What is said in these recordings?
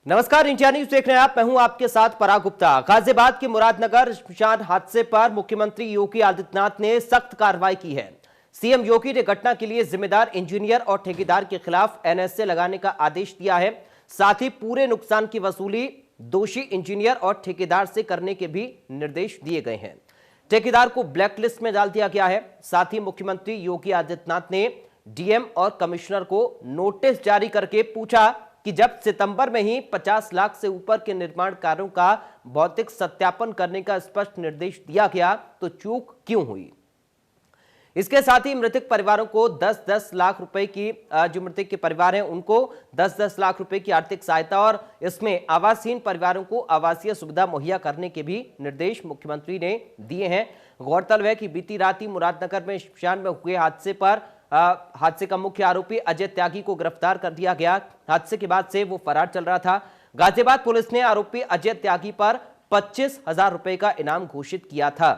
नमस्कार, India news देख रहे हैं आप। मैं हूं आपके साथ पराग गुप्ता। गाजियाबाद के मुरादनगर श्मशान हादसे पर मुख्यमंत्री योगी आदित्यनाथ ने सख्त कार्रवाई की है। सीएम योगी ने घटना के लिए जिम्मेदार इंजीनियर और ठेकेदार के खिलाफ एनएसए लगाने का आदेश दिया है। साथ ही पूरे नुकसान की वसूली दोषी इंजीनियर और ठेकेदार से करने के भी निर्देश दिए गए हैं। ठेकेदार को ब्लैकलिस्ट में डाल दिया गया है। साथ ही मुख्यमंत्री योगी आदित्यनाथ ने डीएम और कमिश्नर को नोटिस जारी करके पूछा कि जब सितंबर में ही 50 लाख से ऊपर के निर्माण कार्यों का भौतिक सत्यापन करने का स्पष्ट निर्देश दिया गया तो चूक क्यों हुई। इसके साथ ही मृतक परिवारों को 10-10 लाख रुपए की, जो मृतक के परिवार हैं उनको 10-10 लाख रुपए की आर्थिक सहायता और इसमें आवासहीन परिवारों को आवासीय सुविधा मुहैया करने के भी निर्देश मुख्यमंत्री ने दिए हैं। गौरतलब है कि बीती रात ही मुरादनगर में श्मशान में हुए हादसे का मुख्य आरोपी अजय त्यागी को गिरफ्तार कर दिया गया। हादसे के बाद से वो फरार चल रहा था। गाजियाबाद पुलिस ने आरोपी अजय त्यागी पर 25,000 रुपए का इनाम घोषित किया था।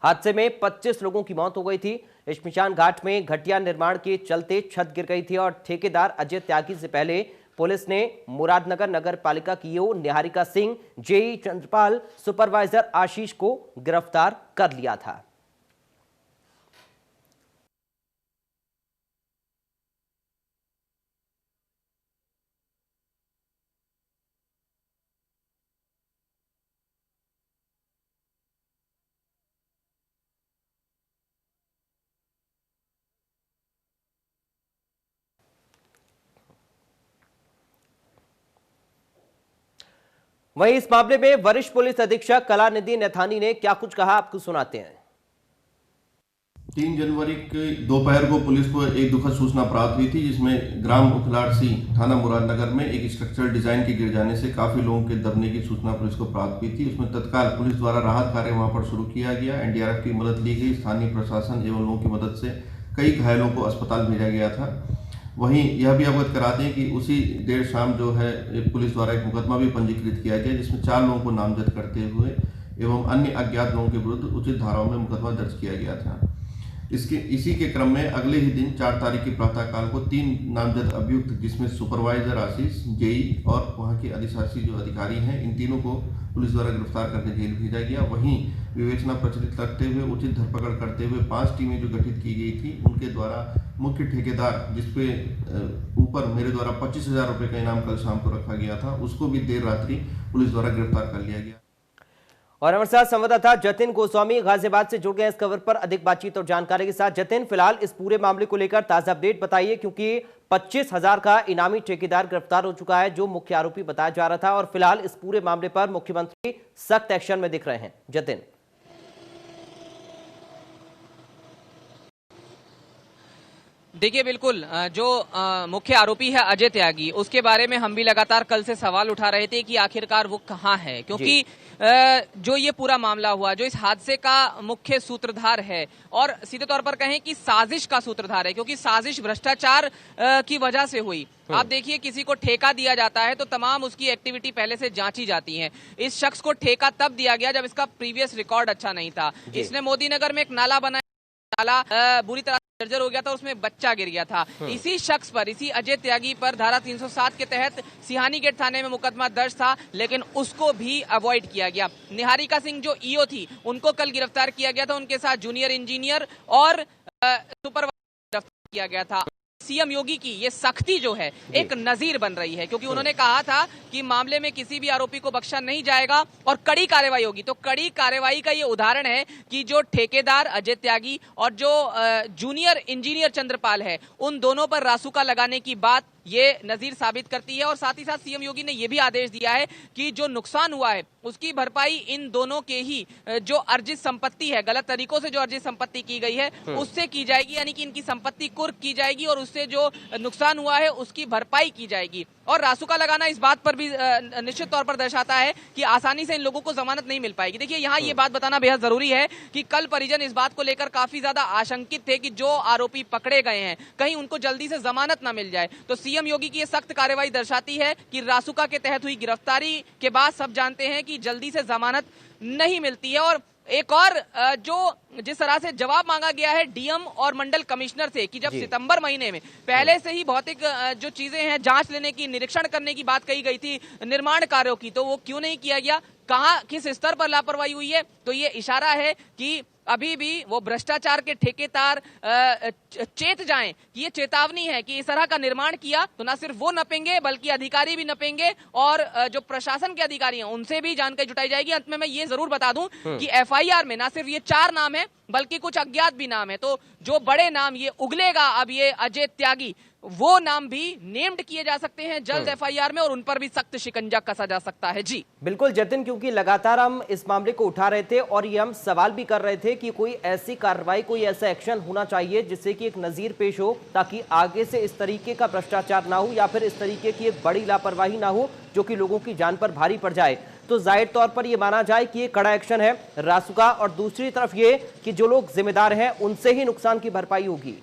हादसे में 25 लोगों की मौत हो गई थी। श्मशान घाट में घटिया निर्माण के चलते छत गिर गई थी और ठेकेदार अजय त्यागी से पहले पुलिस ने मुरादनगर नगर पालिका की EO Niharika Singh, JE Chandrapal, supervisor Ashish को गिरफ्तार कर लिया था। वहीं इस मामले में वरिष्ठ पुलिस अधीक्षक कलानिधि नैथानी ने क्या कुछ कहा, आपको सुनाते हैं। 3 जनवरी के दोपहर को पुलिस को एक दुखद सूचना प्राप्त हुई थी, जिसमें ग्राम उखलाड़सी, थाना मुरादनगर में एक स्ट्रक्चरल डिजाइन के गिर जाने से काफी लोगों के दबने की सूचना पुलिस को प्राप्त हुई थी। उसमें तत्काल पुलिस द्वारा राहत कार्य वहां पर शुरू किया गया। एनडीआरएफ की मदद ली गई। स्थानीय प्रशासन एवं लोगों की मदद से कई घायलों को अस्पताल भेजा गया था। वहीं यह भी अवगत कराते हैं कि उसी देर शाम जो है पुलिस द्वारा एक मुकदमा भी पंजीकृत किया गया, जिसमें 4 लोगों को नामजद करते हुए एवं अन्य अज्ञात लोगों के विरुद्ध उचित धाराओं में मुकदमा दर्ज किया गया था। इसी के क्रम में अगले ही दिन 4 तारीख की प्रातःकाल को 3 नामजद अभियुक्त, जिसमें सुपरवाइजर आशीष, जेई और वहां के अधिशासी जो अधिकारी हैं, इन तीनों को पुलिस द्वारा गिरफ्तार करके जेल भेजा गया। वहीं विवेचना प्रचलित करते हुए उचित धरपकड़ करते हुए 5 टीमें जो गठित की गई थी, उनके द्वारा मुख्य ठेकेदार, जिसपे ऊपर मेरे द्वारा 25,000 रुपये का इनाम कल शाम को रखा गया था, उसको भी देर रात्रि पुलिस द्वारा गिरफ्तार कर लिया गया। और हमारे साथ संवाददाता जतिन गोस्वामी गाजियाबाद से जुड़ गए इस खबर पर अधिक बातचीत और जानकारी के साथ। जतिन, फिलहाल इस पूरे मामले को लेकर ताजा अपडेट बताइए, क्योंकि 25,000 का इनामी ठेकेदार गिरफ्तार हो चुका है, जो मुख्य आरोपी बताया जा रहा था, और फिलहाल इस पूरे मामले पर मुख्यमंत्री सख्त एक्शन में दिख रहे हैं। जतिन। देखिए, बिल्कुल जो मुख्य आरोपी है अजय त्यागी, उसके बारे में हम भी लगातार कल से सवाल उठा रहे थे कि आखिरकार वो कहाँ है, क्योंकि जो ये पूरा मामला हुआ, जो इस हादसे का मुख्य सूत्रधार है और सीधे तौर पर कहें कि साजिश का सूत्रधार है, क्योंकि साजिश भ्रष्टाचार की वजह से हुई। आप देखिए, किसी को ठेका दिया जाता है तो तमाम उसकी एक्टिविटी पहले से जांची जाती है। इस शख्स को ठेका तब दिया गया जब इसका प्रीवियस रिकॉर्ड अच्छा नहीं था। इसने मोदी नगर में एक नाला बनाया, नाला बुरी तरह जर्जर हो गया था, उसमें बच्चा गिर गया था। इसी शख्स पर, इसी अजय त्यागी पर धारा 307 के तहत सिहानी गेट थाने में मुकदमा दर्ज था, लेकिन उसको भी अवॉइड किया गया। निहारिका सिंह जो ईओ थी, उनको कल गिरफ्तार किया गया था। उनके साथ जूनियर इंजीनियर और सुपरवाइजर गिरफ्तार किया गया था। सीएम योगी की ये सख्ती जो है एक नजीर बन रही है, क्योंकि उन्होंने कहा था कि मामले में किसी भी आरोपी को बख्शा नहीं जाएगा और कड़ी कार्रवाई होगी। तो कड़ी कार्रवाई का ये उदाहरण है कि जो ठेकेदार अजय त्यागी और जो जूनियर इंजीनियर चंद्रपाल है, उन दोनों पर रासुका लगाने की बात ये नजीर साबित करती है। और साथ ही साथ सीएम योगी ने यह भी आदेश दिया है कि जो नुकसान हुआ है उसकी भरपाई इन दोनों के ही जो अर्जित संपत्ति है, गलत तरीकों से जो अर्जित संपत्ति की गई है, उससे की जाएगी, यानी कि इनकी संपत्ति कुर्क की जाएगी और उससे जो नुकसान हुआ है उसकी भरपाई की जाएगी। और रासुका लगाना इस बात पर भी निश्चित तौर पर दर्शाता है कि आसानी से इन लोगों को जमानत नहीं मिल पाएगी। देखिए, यहाँ ये बात बताना बेहद जरूरी है कि कल परिजन इस बात को लेकर काफी ज्यादा आशंकित थे कि जो आरोपी पकड़े गए हैं कहीं उनको जल्दी से जमानत ना मिल जाए। तो सीएम योगी की ये सख्त कार्रवाई दर्शाती है कि रासुका के तहत हुई गिरफ्तारी के बाद सब जानते हैं कि जल्दी से जमानत नहीं मिलती है। और एक और जो जिस तरह से जवाब मांगा गया है डीएम और मंडल कमिश्नर से कि जब सितंबर महीने में पहले से ही भौतिक जो चीजें हैं जांच लेने की, निरीक्षण करने की बात कही गई थी निर्माण कार्यों की, तो वो क्यों नहीं किया गया, कहां किस स्तर पर लापरवाही हुई है। तो ये इशारा है कि अभी भी वो भ्रष्टाचार के ठेकेदार चेत जाएं कि ये चेतावनी है कि इस तरह का निर्माण किया तो ना सिर्फ वो नपेंगे बल्कि अधिकारी भी नपेंगे और जो प्रशासन के अधिकारी हैं उनसे भी जानकारी जुटाई जाएगी। अंत में मैं ये जरूर बता दूं कि एफआईआर में ना सिर्फ ये 4 नाम है बल्कि कुछ अज्ञात भी नाम है। तो जो बड़े नाम ये उगलेगा अब ये अजय त्यागी, वो नाम भी नेम्ड किए जा सकते हैं जल्द एफआईआर में और उन पर भी सख्त शिकंजा कसा जा सकता है। जी बिल्कुल जतिन, क्योंकि लगातार हम इस मामले को उठा रहे थे और ये हम सवाल भी कर रहे थे कि कोई ऐसी कार्रवाई, कोई ऐसा एक्शन होना चाहिए जिससे कि एक नजीर पेश हो, ताकि आगे से इस तरीके का भ्रष्टाचार ना हो या फिर इस तरीके की एक बड़ी लापरवाही ना हो जो कि लोगों की जान पर भारी पड़ जाए। तो जाहिर तौर पर यह माना जाए कि ये कड़ा एक्शन है रासुका, और दूसरी तरफ ये कि जो लोग जिम्मेदार हैं उनसे ही नुकसान की भरपाई होगी।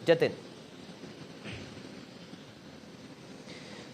जतिन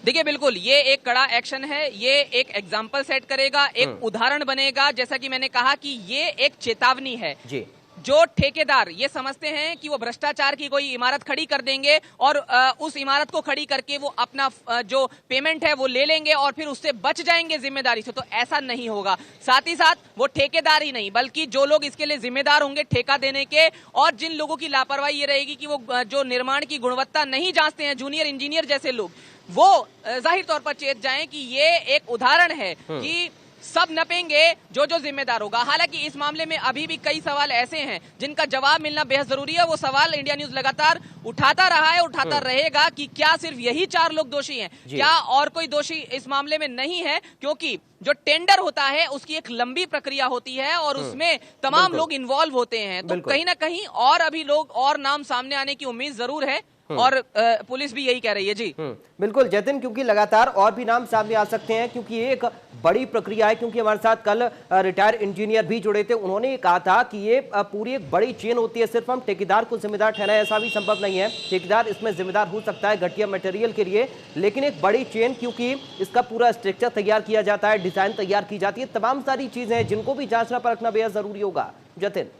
देखिए बिल्कुल ये एक कड़ा एक्शन है, ये एक एग्जाम्पल सेट करेगा, एक उदाहरण बनेगा। जैसा कि मैंने कहा कि ये एक चेतावनी है जी। जो ठेकेदार ये समझते हैं कि वो भ्रष्टाचार की कोई इमारत खड़ी कर देंगे और उस इमारत को खड़ी करके वो अपना जो पेमेंट है वो ले लेंगे और फिर उससे बच जाएंगे जिम्मेदारी से, तो ऐसा नहीं होगा। साथ ही साथ वो ठेकेदार ही नहीं बल्कि जो लोग इसके लिए जिम्मेदार होंगे ठेका देने के, और जिन लोगों की लापरवाही ये रहेगी कि वो जो निर्माण की गुणवत्ता नहीं जांचते हैं, जूनियर इंजीनियर जैसे लोग, वो जाहिर तौर पर चेत जाएं कि ये एक उदाहरण है कि सब नपेंगे जो जो जिम्मेदार होगा। हालांकि इस मामले में अभी भी कई सवाल ऐसे हैं जिनका जवाब मिलना बेहद जरूरी है। वो सवाल इंडिया न्यूज लगातार उठाता रहा है, उठाता रहेगा कि क्या सिर्फ यही 4 लोग दोषी हैं, क्या और कोई दोषी इस मामले में नहीं है, क्योंकि जो टेंडर होता है उसकी एक लंबी प्रक्रिया होती है और उसमें तमाम लोग इन्वॉल्व होते हैं। तो कहीं ना कहीं और अभी लोग और नाम सामने आने की उम्मीद जरूर है और पुलिस भी यही कह रही है। जी बिल्कुल जतिन, क्योंकि लगातार और भी नाम सामने आ सकते हैं, क्योंकि ये एक बड़ी प्रक्रिया है। क्योंकि हमारे साथ कल रिटायर्ड इंजीनियर भी जुड़े थे, उन्होंने ये कहा था कि ये पूरी एक बड़ी चेन होती है, सिर्फ हम ठेकेदार को जिम्मेदार ठहराएं ऐसा भी संभव नहीं है। ठेकेदार इसमें जिम्मेदार हो सकता है घटिया मटेरियल के लिए, लेकिन एक बड़ी चेन, क्योंकि इसका पूरा स्ट्रक्चर तैयार किया जाता है, डिजाइन तैयार की जाती है, तमाम सारी चीजें हैं जिनको भी जांचना परखना बेहद जरूरी होगा। जतिन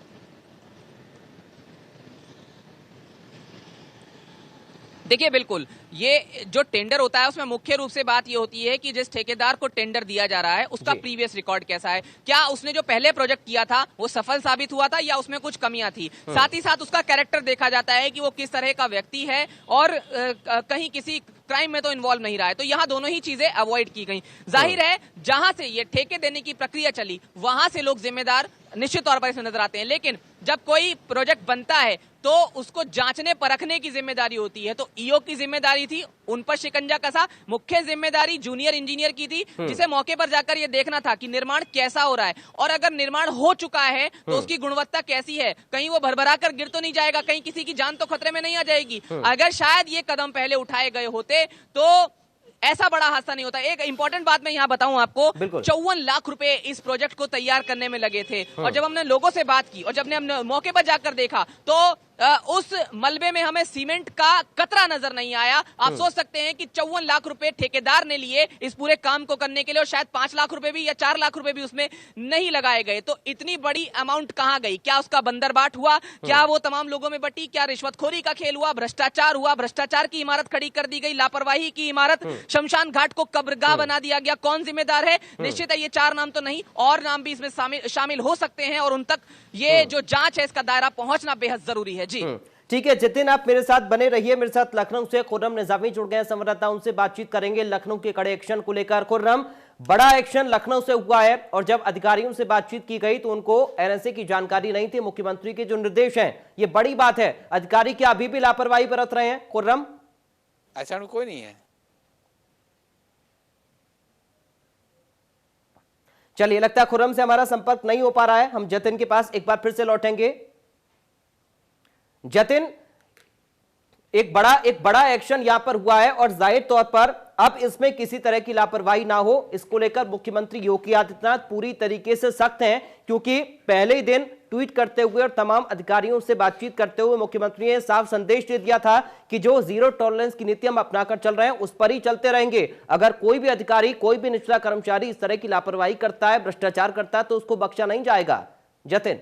देखिए बिल्कुल ये जो टेंडर होता है उसमें मुख्य रूप से बात ये होती है कि जिस ठेकेदार को टेंडर दिया जा रहा है उसका प्रीवियस रिकॉर्ड कैसा है, क्या उसने जो पहले प्रोजेक्ट किया था वो सफल साबित हुआ था या उसमें कुछ कमियां थी। साथ ही साथ उसका कैरेक्टर देखा जाता है कि वो किस तरह का व्यक्ति है और कहीं किसी क्राइम में तो इन्वॉल्व नहीं रहा है। तो यहाँ दोनों ही चीजें अवॉइड की गई। जाहिर है जहां से ये ठेके देने की प्रक्रिया चली वहां से लोग जिम्मेदार निश्चित तौर पर इसमें नजर आते हैं, लेकिन जब कोई प्रोजेक्ट बनता है तो उसको जांचने परखने की जिम्मेदारी होती है। तो ईओ की जिम्मेदारी थी, उन पर शिकंजा कसा। मुख्य जिम्मेदारी जूनियर इंजीनियर की थी, जिसे मौके पर जाकर यह देखना था कि निर्माण कैसा हो रहा है और अगर निर्माण हो चुका है तो उसकी गुणवत्ता कैसी है, कहीं वो भरभरा कर गिर तो नहीं जाएगा, कहीं किसी की जान तो खतरे में नहीं आ जाएगी। अगर शायद ये कदम पहले उठाए गए होते तो ऐसा बड़ा हादसा नहीं होता। एक इंपॉर्टेंट बात मैं यहाँ बताऊं आपको, 54 लाख रुपए इस प्रोजेक्ट को तैयार करने में लगे थे और जब हमने लोगों से बात की और जब हमने मौके पर जाकर देखा तो उस मलबे में हमें सीमेंट का कतरा नजर नहीं आया। आप सोच सकते हैं कि 54 लाख रुपए ठेकेदार ने लिए इस पूरे काम को करने के लिए और शायद 5 लाख रुपए भी या 4 लाख रुपए भी उसमें नहीं लगाए गए। तो इतनी बड़ी अमाउंट कहां गई? क्या उसका बंदरबाट हुआ? क्या वो तमाम लोगों में बटी? क्या रिश्वतखोरी का खेल हुआ? भ्रष्टाचार हुआ? भ्रष्टाचार की इमारत खड़ी कर दी गई, लापरवाही की इमारत, शमशान घाट को कब्रगाह बना दिया गया। कौन जिम्मेदार है? निश्चित है ये 4 नाम तो नहीं, और नाम भी इसमें शामिल हो सकते हैं और उन तक ये जो जांच है इसका दायरा पहुंचना बेहद जरूरी है। जी ठीक है जतिन, आप मेरे साथ बने रहिए। मेरे साथ लखनऊ से खुर्रम निजामी जुड़ गए हैं संवाददाता, उनसे बातचीत करेंगे लखनऊ के कड़े एक्शन को लेकर। खुर्रम, बड़ा एक्शन लखनऊ से हुआ है और जब अधिकारियों से बातचीत की गई तो उनको एनएसए की जानकारी नहीं थी। मुख्यमंत्री के जो निर्देश हैं ये बड़ी बात है, अधिकारी क्या अभी भी लापरवाही बरत रहे हैं? खुर्रम, ऐसा कोई नहीं है। चलिए, लगता है खुर्रम से हमारा संपर्क नहीं हो पा रहा है, हम जतिन के पास एक बार फिर से लौटेंगे। जतिन, एक बड़ा एक्शन यहां पर हुआ है और जाहिर तौर पर अब इसमें किसी तरह की लापरवाही ना हो, इसको लेकर मुख्यमंत्री योगी आदित्यनाथ पूरी तरीके से सख्त हैं, क्योंकि पहले ही दिन ट्वीट करते हुए और तमाम अधिकारियों से बातचीत करते हुए मुख्यमंत्री ने साफ संदेश दे दिया था कि जो जीरो टॉलरेंस की नीति हम अपनाकर चल रहे हैं उस पर ही चलते रहेंगे। अगर कोई भी अधिकारी, कोई भी निचला कर्मचारी इस तरह की लापरवाही करता है, भ्रष्टाचार करता है तो उसको बख्शा नहीं जाएगा। जतिन।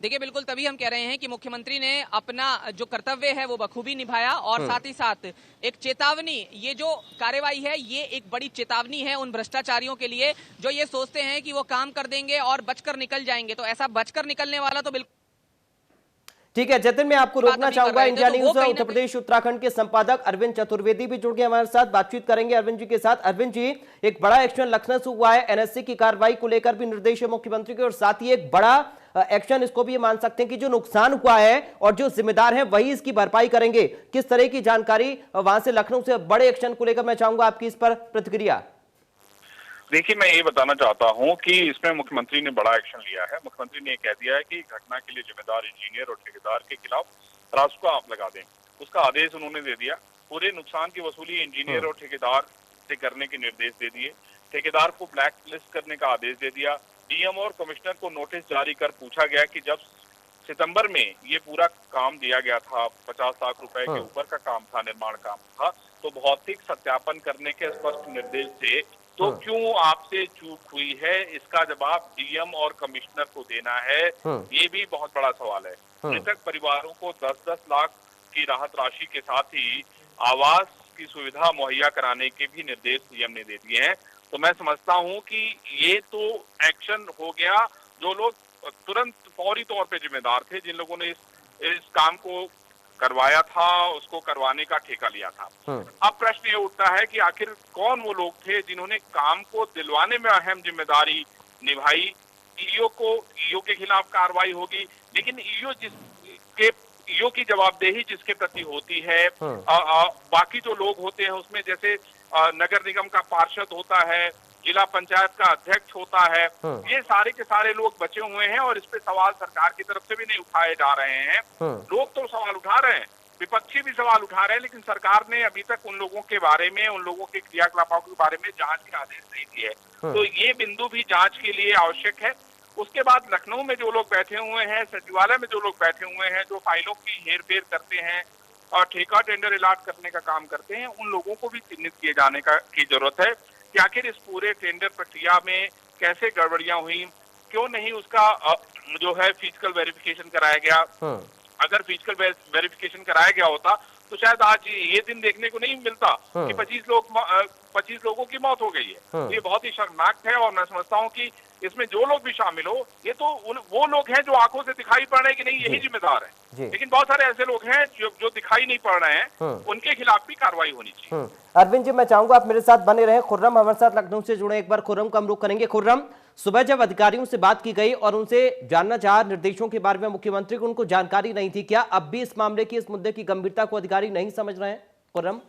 देखिए बिल्कुल, तभी हम कह रहे हैं कि मुख्यमंत्री ने अपना जो कर्तव्य है वो बखूबी निभाया और साथ ही साथ एक चेतावनी, ये जो कार्रवाई है ये एक बड़ी चेतावनी है उन भ्रष्टाचारियों के लिए जो ये सोचते हैं कि वो काम कर देंगे और बचकर निकल जाएंगे। तो ऐसा बचकर निकलने वाला तो बिल्कुल ठीक है जतिन, मैं आपको रोकना चाहूंगा। इंडिया तो न्यूज उत्तर प्रदेश उत्तराखंड के संपादक अरविंद चतुर्वेदी भी जुड़ गए हमारे साथ, बातचीत करेंगे अरविंद जी के साथ। अरविंद जी, एक बड़ा एक्शन लखनऊ से हुआ है, एनएससी की कार्रवाई को लेकर भी निर्देश है मुख्यमंत्री के, और साथ ही एक बड़ा एक्शन इसको भी मान सकते हैं कि जो नुकसान हुआ है और जो जिम्मेदार हैं वही इसकी भरपाई करेंगे। किस तरह की जानकारी वहां से लखनऊ से बड़े एक्शन को लेकर, मैं चाहूंगा आपकी इस पर प्रतिक्रिया। देखिए, मैं ये बताना चाहता हूं कि इसमें मुख्यमंत्री ने बड़ा एक्शन लिया है। मुख्यमंत्री ने कह दिया है कि घटना के लिए जिम्मेदार इंजीनियर और ठेकेदार के खिलाफ रासुका आप लगा दें, उसका आदेश उन्होंने दे दिया। पूरे नुकसान की वसूली इंजीनियर और ठेकेदार से करने के निर्देश दे दिए। ठेकेदार को ब्लैक लिस्ट करने का आदेश दे दिया। डीएम और कमिश्नर को नोटिस जारी कर पूछा गया कि जब सितंबर में ये पूरा काम दिया गया था, 50 लाख रुपए के ऊपर का काम था, निर्माण काम था, तो भौतिक सत्यापन करने के स्पष्ट निर्देश थे, तो क्यों आपसे चूक हुई है? इसका जवाब डीएम और कमिश्नर को देना है। ये भी बहुत बड़ा सवाल है। मृतक परिवारों को 10-10 लाख की राहत राशि के साथ ही आवास की सुविधा मुहैया कराने के भी निर्देश सीएम ने दे दिए हैं। तो मैं समझता हूं कि ये तो एक्शन हो गया। जो लोग तुरंत फौरी तौर पे जिम्मेदार थे, जिन लोगों ने इस काम को करवाया था, उसको करवाने का ठेका लिया था। अब प्रश्न ये उठता है कि आखिर कौन वो लोग थे जिन्होंने काम को दिलवाने में अहम जिम्मेदारी निभाई। ईओ के खिलाफ कार्रवाई होगी, लेकिन ईओ की जवाबदेही जिसके प्रति होती है, बाकी जो लोग होते हैं उसमें जैसे नगर निगम का पार्षद होता है, जिला पंचायत का अध्यक्ष होता है, ये सारे के सारे लोग बचे हुए हैं और इस पे सवाल सरकार की तरफ से भी नहीं उठाए जा रहे हैं। लोग तो सवाल उठा रहे हैं, विपक्षी भी सवाल उठा रहे हैं, लेकिन सरकार ने अभी तक उन लोगों के बारे में, उन लोगों के क्रियाकलापों के बारे में जांच के आदेश नहीं दिए। तो ये बिंदु भी जांच के लिए आवश्यक है। उसके बाद लखनऊ में जो लोग बैठे हुए हैं, सचिवालय में जो लोग बैठे हुए हैं, जो फाइलों की हेरफेर करते हैं और ठेका टेंडर अलाट करने का काम करते हैं, उन लोगों को भी चिन्हित किए जाने की जरूरत है कि आखिर इस पूरे टेंडर प्रक्रिया में कैसे गड़बड़ियां हुई, क्यों नहीं उसका जो है फिजिकल वेरिफिकेशन कराया गया। अगर फिजिकल वेरिफिकेशन कराया गया होता तो शायद आज ये दिन देखने को नहीं मिलता कि 25 लोगों की मौत हो गई है। ये बहुत ही शर्मनाक है और मैं समझता हूँ कि इसमें जो लोग भी शामिल हो, ये तो वो लोग हैं जो आंखों से दिखाई पड़ रहे हैं कि नहीं यही जिम्मेदार है, लेकिन बहुत सारे ऐसे लोग हैं जो दिखाई नहीं पड़ रहे हैं, उनके खिलाफ भी कार्रवाई होनी चाहिए। अरविंद जी, मैं चाहूंगा आप मेरे साथ बने रहे। खुर्रम हमारे साथ लखनऊ से जुड़े, एक बार खुर्रम का हम रुख करेंगे। खुर्रम, सुबह जब अधिकारियों से बात की गई और उनसे जानना चाहा निर्देशों के बारे में मुख्यमंत्री को, उनको जानकारी नहीं थी, क्या अब भी इस मामले की, इस मुद्दे की गंभीरता को अधिकारी नहीं समझ रहे हैं? खुर्रम,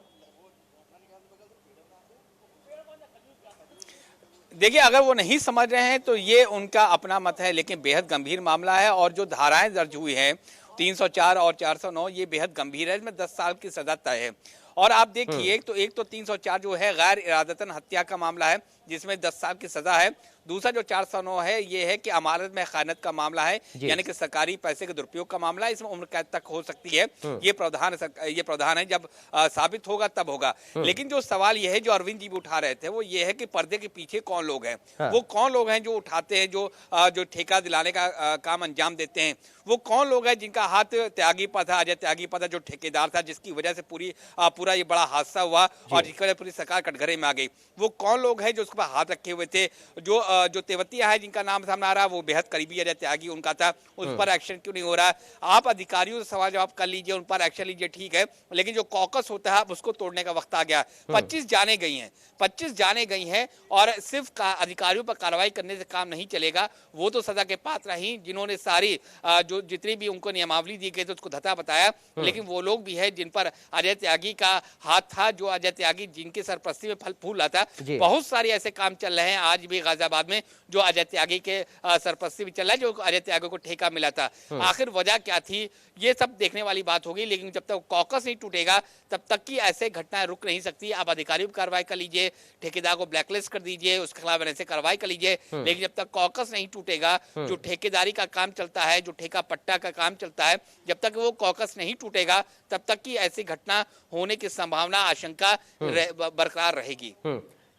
देखिए, अगर वो नहीं समझ रहे हैं तो ये उनका अपना मत है, लेकिन बेहद गंभीर मामला है और जो धाराएं दर्ज हुई हैं 304 और 409, ये बेहद गंभीर है। इसमें 10 साल की सजा तय है। और आप देखिए, तो एक तो 304 जो है गैर इरादतन हत्या का मामला है, जिसमें 10 साल की सजा है। दूसरा जो 409 है, ये है कि अमानत में खयानत का मामला है, यानी कि सरकारी पैसे के दुरुपयोग का मामला है। इसमें उम्र कैद तक हो सकती है। ये प्रावधान है, जब साबित होगा तब होगा। लेकिन जो सवाल ये है, जो अरविंद जी भी उठा रहे थे, वो ये है कि पर्दे के पीछे कौन लोग हैं। वो कौन लोग हैं जो उठाते हैं, जो ठेका दिलाने का काम अंजाम देते हैं। वो कौन लोग हैं जिनका हाथ त्यागी पर था, अजय त्यागी पर था, जो ठेकेदार था, जिसकी वजह से पूरा ये बड़ा हादसा हुआ और जिसकी वजह पूरी सरकार कटघरे में आ गई। वो कौन लोग हैं जो उसके पर हाथ रखे हुए थे। जो तेवतिया है, जिनका नाम सामने आ रहा है, वो बेहद करीबी अजय त्यागी उनका था, उस पर एक्शन क्यों नहीं हो रहा है? आप अधिकारियों से सवाल जवाब कर लीजिए, उन पर एक्शन लीजिए, ठीक है, लेकिन जो कॉकस होता है उसको तोड़ने का वक्त आ गया। 25 जाने गई हैं और सिर्फ अधिकारियों पर कार्रवाई करने से काम नहीं चलेगा। वो तो सजा के पात्र ही, जिन्होंने सारी जितनी भी उनको नियमावली दी गई थी उसको धता बताया, लेकिन वो लोग भी है जिन पर अजय त्यागी का हाथ था, जो अजय त्यागी जिनके सरपरस्ती में फल फूल रहा था। बहुत सारे ऐसे काम चल रहे हैं आज भी गाजियाबाद में जो अजय त्यागी के सरपरस्ती में चल रहा है, जो अजय त्यागी को ठेका मिला था। आखिर वजह क्या थी, ये सब देखने वाली बात होगी, लेकिन जब तक कॉकस नहीं टूटेगा तब तक की ऐसे घटनाएं रुक नहीं सकती। आप अधिकारियों पर कार्रवाई कर लीजिए, ठेकेदार को ब्लैकलिस्ट कर दीजिए, उसके खिलाफ ऐसे कार्रवाई कर लीजिए, लेकिन जब तक कॉकस नहीं टूटेगा, जो ठेकेदारी का काम चलता है, जो ठेका पट्टा का काम चलता है, जब तक वो कॉकस नहीं टूटेगा तब तक की ऐसी घटना होने की संभावना, आशंका बरकरार रहेगी।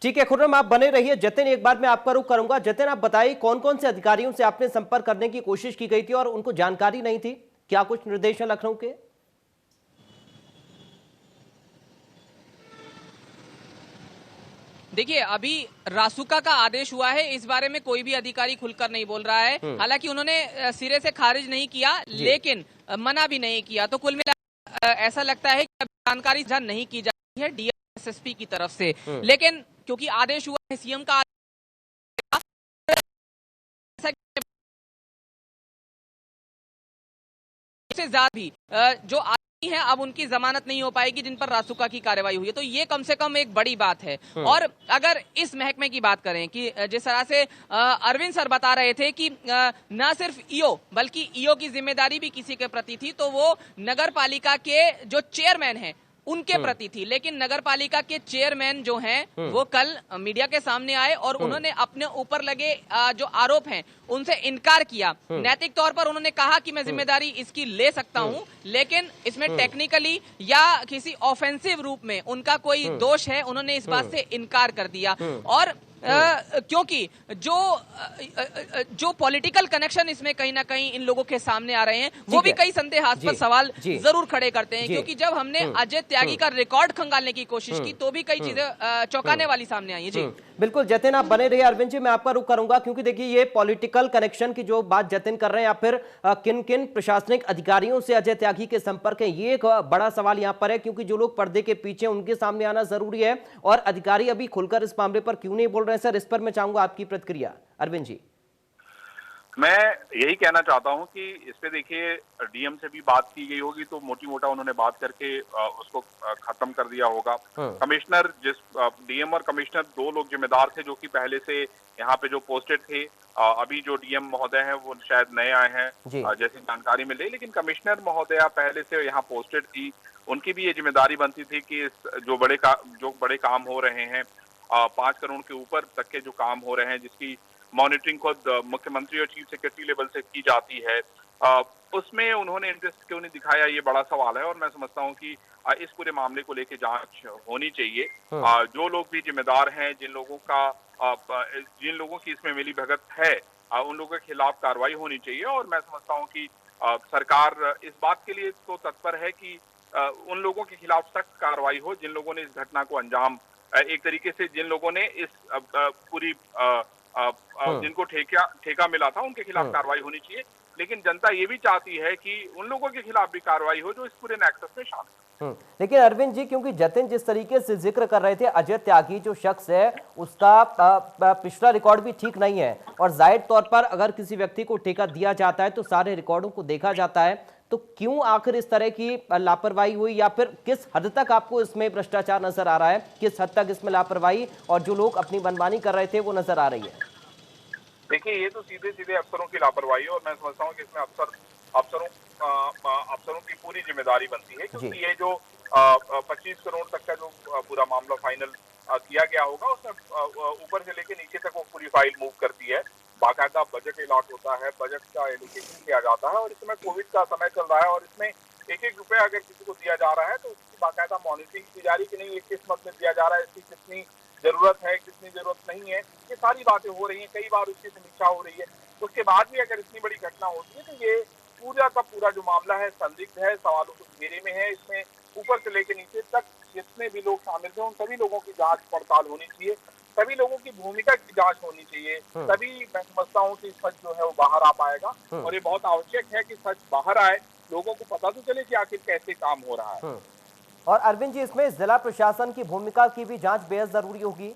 ठीक है खुर्रम, आप बने रहिए। जतिन, एक बार मैं आपका रुख करूंगा। जतिन, आप बताइए कौन कौन से अधिकारियों से आपने संपर्क करने की कोशिश की गई थी और उनको जानकारी नहीं थी? क्या कुछ निर्देश हैं लखनऊ के? देखिए, अभी रासुका का आदेश हुआ है, इस बारे में कोई भी अधिकारी खुलकर नहीं बोल रहा है। हालांकि उन्होंने सिरे से खारिज नहीं किया, लेकिन मना भी नहीं किया। तो कुल मिला ऐसा लगता है कि जानकारी नहीं की जा रही है डीएसएसपी की तरफ से। लेकिन क्योंकि आदेश हुआ है, सीएम का से ज्यादा भी जो आदमी है अब उनकी जमानत नहीं हो पाएगी जिन पर रासुका की कार्रवाई हुई है। तो ये कम से कम एक बड़ी बात है। और अगर इस महकमे की बात करें कि जिस तरह से अरविंद सर बता रहे थे कि न सिर्फ ईओ बल्कि ईओ की जिम्मेदारी भी किसी के प्रति थी, तो वो नगर पालिका के जो चेयरमैन हैं उनके प्रति थी। लेकिन नगर पालिका के चेयरमैन जो हैं वो कल मीडिया के सामने आए और उन्होंने अपने ऊपर लगे जो आरोप हैं उनसे इनकार किया। नैतिक तौर पर उन्होंने कहा कि मैं जिम्मेदारी इसकी ले सकता हूं, लेकिन इसमें टेक्निकली या किसी ऑफेंसिव रूप में उनका कोई दोष है, उन्होंने इस बात से इनकार कर दिया। और क्योंकि जो पॉलिटिकल कनेक्शन इसमें कहीं ना कहीं इन लोगों के सामने आ रहे हैं, वो भी कई संदेहास्पद सवाल जरूर खड़े करते हैं। क्योंकि जब हमने अजय त्यागी का रिकॉर्ड खंगालने की कोशिश की तो भी कई चीजें चौंकाने वाली सामने आई है। जी बिल्कुल जतिन, आप बने रहिए। अरविंद जी, मैं आपका रुख करूंगा क्योंकि देखिए ये पॉलिटिकल कनेक्शन की जो बात जतिन कर रहे हैं या फिर किन किन प्रशासनिक अधिकारियों से अजय त्यागी के संपर्क है, ये एक बड़ा सवाल यहां पर है। क्योंकि जो लोग पर्दे के पीछे उनके सामने आना जरूरी है और अधिकारी अभी खुलकर इस मामले पर क्यों नहीं बोल रहे हैं? सर, इस पर मैं चाहूंगा आपकी प्रतिक्रिया। अरविंद जी, मैं यही कहना चाहता हूं कि इस पे देखिए डीएम से भी बात की गई होगी तो मोटी मोटा उन्होंने बात करके उसको खत्म कर दिया होगा। कमिश्नर डीएम और कमिश्नर दो लोग जिम्मेदार थे जो कि पहले से यहाँ पे जो पोस्टेड थे। अभी जो डीएम महोदय हैं वो शायद नए आए हैं जैसी जानकारी मिली, लेकिन कमिश्नर महोदया पहले से यहाँ पोस्टेड थी। उनकी भी ये जिम्मेदारी बनती थी कि जो बड़े काम हो रहे हैं 5 करोड़ के ऊपर तक के जो काम हो रहे हैं जिसकी मॉनिटरिंग खुद मुख्यमंत्री और चीफ सेक्रेटरी लेवल से की जाती है, उसमें उन्होंने इंटरेस्ट क्यों नहीं दिखाया, ये बड़ा सवाल है। और मैं समझता हूं कि इस पूरे मामले को लेकर जांच होनी चाहिए। जो लोग भी जिम्मेदार हैं, जिन लोगों की इसमें मिली भगत है, उन लोगों के खिलाफ कार्रवाई होनी चाहिए। और मैं समझता हूं कि सरकार इस बात के लिए तो तत्पर है कि उन लोगों के खिलाफ सख्त कार्रवाई हो जिन लोगों ने इस घटना को अंजाम, एक तरीके से जिन लोगों ने इस पूरी जिनको ठेका मिला था उनके खिलाफ कार्रवाई होनी चाहिए। लेकिन जनता ये भी चाहती है कि उन लोगों के खिलाफ भी कार्रवाई हो जो इस पूरे नेक्सस में शामिल है। लेकिन अरविंद जी, क्योंकि जतिन जिस तरीके से जिक्र कर रहे थे, अजय त्यागी जो शख्स है उसका पिछला रिकॉर्ड भी ठीक नहीं है और जाहिर तौर पर अगर किसी व्यक्ति को ठेका दिया जाता है तो सारे रिकॉर्डों को देखा जाता है। तो क्यों आखिर इस तरह की लापरवाही हुई या फिर किस हद तक आपको इसमें भ्रष्टाचार नजर आ रहा है? किस हद तक इसमें लापरवाही और जो लोग अपनी मनमानी कर रहे थे वो नजर आ रही है? देखिए, ये तो सीधे सीधे अफसरों की लापरवाही है और मैं समझता हूँ कि इसमें अफसरों की पूरी जिम्मेदारी बनती है। क्योंकि ये जो 25 करोड़ तक का जो पूरा मामला फाइनल किया गया होगा उसमें ऊपर से लेकर नीचे तक वो पूरी फाइल मूव करती है। बाकायदा बजट अलॉट होता है, बजट का एलोकेशन किया जाता है और इस समय कोविड का समय चल रहा है और इसमें एक रुपया अगर किसी को दिया जा रहा है तो उसकी बाकायदा मॉनिटरिंग की जा रही कि नहीं, ये किस मत में दिया जा रहा है, इसकी कितनी जरूरत है, कितनी जरूरत नहीं है, ये सारी बातें हो रही हैं। कई बार उसकी समीक्षा हो रही है। उसके बाद भी अगर इतनी बड़ी घटना होती है तो ये पूरा का पूरा जो मामला है संदिग्ध है, सवालों के घेरे में है। इसमें ऊपर से लेकर नीचे तक जितने भी लोग शामिल थे उन सभी लोगों की जांच पड़ताल होनी चाहिए, सभी लोगों की भूमिका की जांच होनी चाहिए, तभी मैं समझता हूँ कि सच जो है वो बाहर आ पाएगा। और ये बहुत आवश्यक है कि सच बाहर आए, लोगों को पता तो चले कि आखिर कैसे काम हो रहा है। और अरविंद जी, इसमें जिला प्रशासन की भूमिका की भी जांच बेहद जरूरी होगी।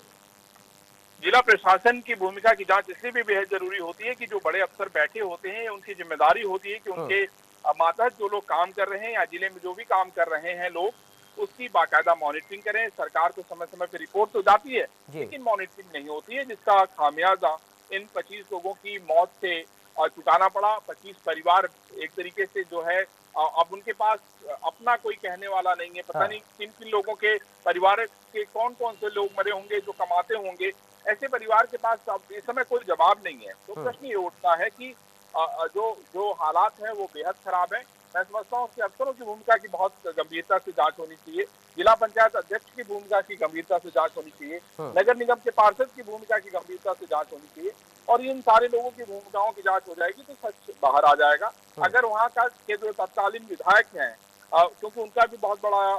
जिला प्रशासन की भूमिका की जांच इसलिए भी बेहद जरूरी होती है कि जो बड़े अफसर बैठे होते हैं उनकी जिम्मेदारी होती है कि उनके मातहत जो लोग काम कर रहे हैं या जिले में जो भी काम कर रहे हैं लोग, उसकी बाकायदा मॉनिटरिंग करें। सरकार को समय समय पर रिपोर्ट तो जाती है लेकिन मॉनिटरिंग नहीं होती है, जिसका खामियाजा इन 25 लोगों की मौत से चुकाना पड़ा। 25 परिवार एक तरीके से जो है अब उनके पास अपना कोई कहने वाला नहीं है। पता नहीं किन किन लोगों के परिवार के कौन कौन से लोग मरे होंगे जो कमाते होंगे। ऐसे परिवार के पास अब इस समय कोई जवाब नहीं है। तो प्रश्न ये उठता है कि जो हालात हैं वो बेहद खराब है। मैं समझता हूँ कि अफसरों की भूमिका की बहुत गंभीरता से जांच होनी चाहिए, जिला पंचायत अध्यक्ष की भूमिका की गंभीरता से जांच होनी चाहिए, नगर निगम के पार्षद की भूमिका की गंभीरता से जांच होनी चाहिए, और इन सारे लोगों की भूमिकाओं की जांच हो जाएगी तो सच बाहर आ जाएगा। अगर वहाँ का के जो तत्कालीन विधायक हैं, क्योंकि उनका भी बहुत बड़ा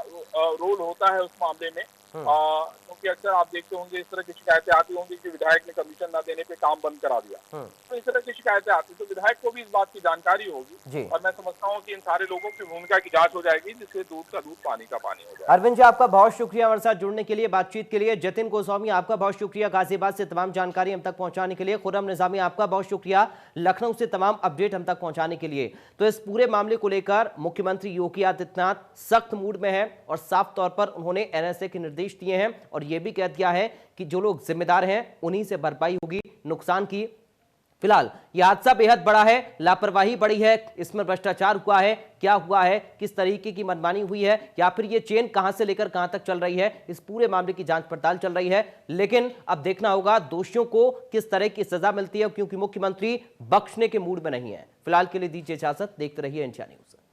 रोल होता है उस मामले में, क्योंकि अक्सर आप देखते होंगे इस तरह की शिकायतें आती होंगी कि विधायक ने कमीशन न देने पे काम बंद करा दिया, तो इस तरह की शिकायतें आती, तो विधायक को भी इस बात की जानकारी होगी, और मैं समझता हूँ कि इन सारे लोगों की भूमिका की जांच हो जाएगी, जिससे दूध का दूध पानी का पानी हो जाएगा। अरविंद जी, आपका बहुत शुक्रिया हमारे साथ जुड़ने के लिए, बातचीत के लिए। जतिन गोस्वामी, आपका बहुत शुक्रिया गाजियाबाद से तमाम जानकारी हम तक पहुंचाने के लिए। खुर्रम निजामी, आपका बहुत शुक्रिया लखनऊ से तमाम अपडेट हम तक पहुंचाने के लिए। तो इस पूरे मामले को लेकर मुख्यमंत्री योगी आदित्यनाथ सख्त मूड में है और साफ तौर पर उन्होंने एनएसए के निर्देश दिए हैं और यह भी कह दिया है कि जो लोग जिम्मेदार हैं उन्हीं से भरपाई होगी नुकसान की। फिलहाल यह हादसा बेहद बड़ा है, लापरवाही बड़ी है, इसमें भ्रष्टाचार हुआ है, क्या हुआ है, किस तरीके की मनमानी हुई है, या फिर यह चेन कहां से लेकर कहां तक चल रही है, इस पूरे मामले की जांच पड़ताल चल रही है। लेकिन अब देखना होगा दोषियों को किस तरह की सजा मिलती है, क्योंकि मुख्यमंत्री बख्शने के मूड में नहीं है। फिलहाल के लिए दीजिए इजाजत, देखते रहिए इंडिया न्यूज।